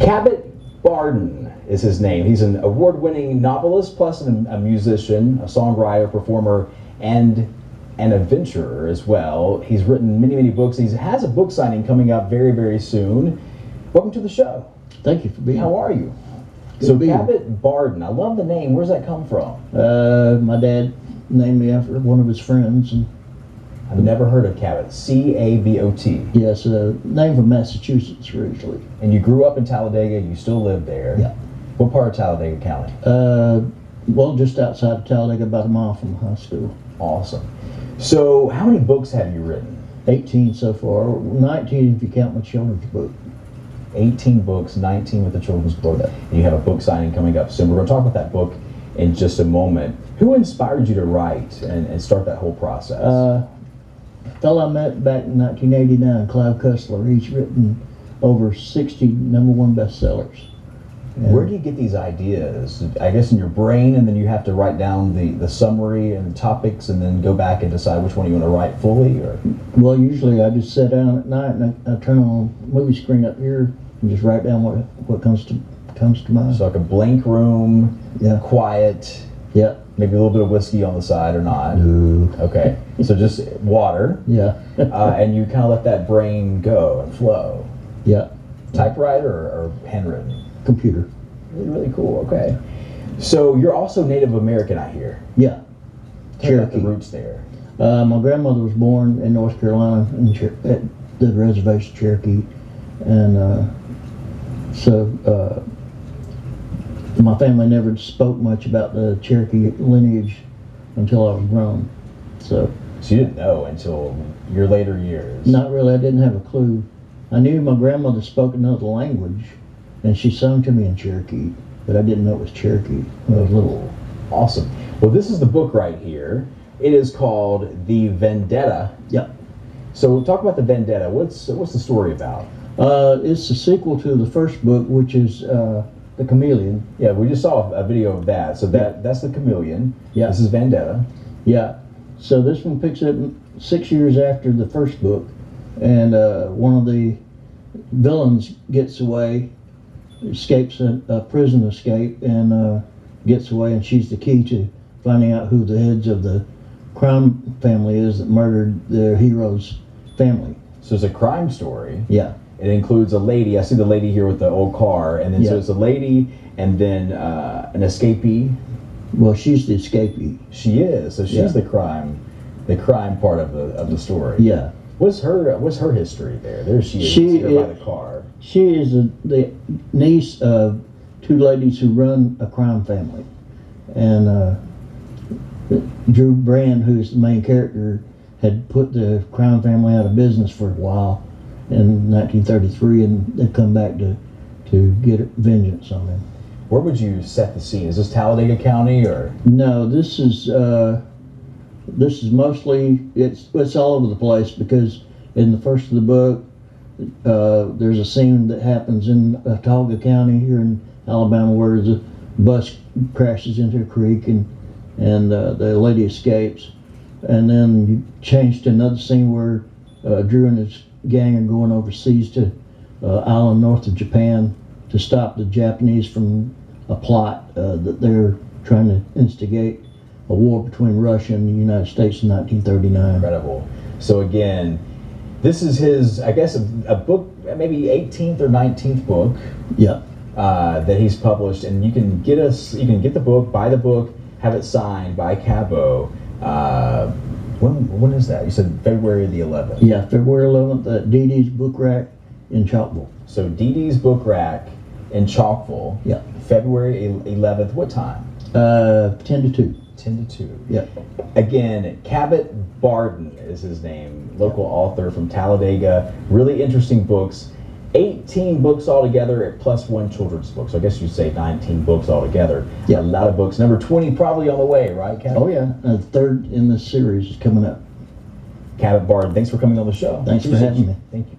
Cabot Barden is his name. He's an award-winning novelist, plus a musician, a songwriter, performer, and an adventurer as well. He's written many, many books. He has a book signing coming up very, very soon. Welcome to the show. Thank you for being here. How are you? So Cabot Barden, I love the name. Where's that come from? My dad named me after one of his friends. And I've never heard of Cabot. C-A-B-O-T. yes, name from Massachusetts originally. And you grew up in Talladega. You still live there. Yeah. What part of Talladega County? Well, just outside of Talladega, about a mile from high school. Awesome. So how many books have you written? 18 so far, 19 if you count my children's book. 18 books, 19 with the children's book. And you have a book signing coming up soon. We're going to talk about that book in just a moment. Who inspired you to write and start that whole process? A fellow I met back in 1989, Clive Cussler. He's written over 60 #1 bestsellers. Where do you get these ideas? I guess in your brain, and then you have to write down the summary and the topics, and then go back and decide which one you want to write fully? Or Well, usually I just sit down at night and I turn on a movie screen up here and just write down what comes to mind. so like a blank room, Yeah. quiet, Yeah. maybe a little bit of whiskey on the side or not. No. Okay, so just water, Yeah. and you kind of let that brain go and flow. Yeah. Typewriter or handwritten? Computer. Really, really cool. Okay. So you're also Native American, I hear. Yeah. Tell me about the Cherokee. roots there. My grandmother was born in North Carolina at the reservation Cherokee, and my family never spoke much about the Cherokee lineage until I was grown. So So you didn't know until your later years. not really. I didn't have a clue. I knew my grandmother spoke another language, and she sung to me in Cherokee, but I didn't know it was Cherokee when I was little. Awesome. Well, this is the book right here. It is called The Vendetta. Yeah. So talk about The Vendetta. What's the story about? It's the sequel to the first book, which is The Chameleon. Yeah, we just saw a video of that. So that's The Chameleon. Yeah. This is Vendetta. Yeah. So this one picks up 6 years after the first book, and one of the villains gets away, escapes a prison escape, and gets away, and she's the key to finding out who the heads of the crime family is that murdered their hero's family. So it's a crime story. Yeah. It includes a lady. I see the lady here with the old car, and then so Yeah. it's a lady, and then an escapee. Well, she's the escapee. She is. So she's Yeah. the crime part of the story. Yeah. What's her history there? There she is. She here by is- the car. She is the niece of two ladies who run a crime family, and Drew Brand, who's the main character, had put the crime family out of business for a while in 1933, and they've come back to get vengeance on him. Where would you set the scene? Is this Talladega County or? No, this is mostly it's all over the place, because in the first of the book there's a scene that happens in Talladega County here in Alabama where the bus crashes into a creek and the lady escapes, and then you change to another scene where Drew and his gang are going overseas to island north of Japan to stop the Japanese from a plot that they're trying to instigate a war between Russia and the United States in 1939. Incredible. So again, this is his, I guess, a book, maybe 18th or 19th book. Yeah. That he's published, and you can get the book, buy the book, have it signed by Cabot. When is that? You said February the 11th. Yeah, February 11th at Dee Dee's Book Rack in Chalkville. So Dee Dee's Book Rack in Chalkville. Yeah. February 11th. What time? 10 to 2. 10 to 2. Yeah. Again, Cabot Barden is his name, local author from Talladega. Really interesting books. 18 books altogether, plus one children's book. So I guess you'd say 19 books altogether. Yeah. A lot of books. Number 20 probably on the way, right, Cabot? Oh yeah, the third in this series is coming up. Cabot Barden, thanks for coming on the show. Thanks for Appreciate having you. me. Thank you.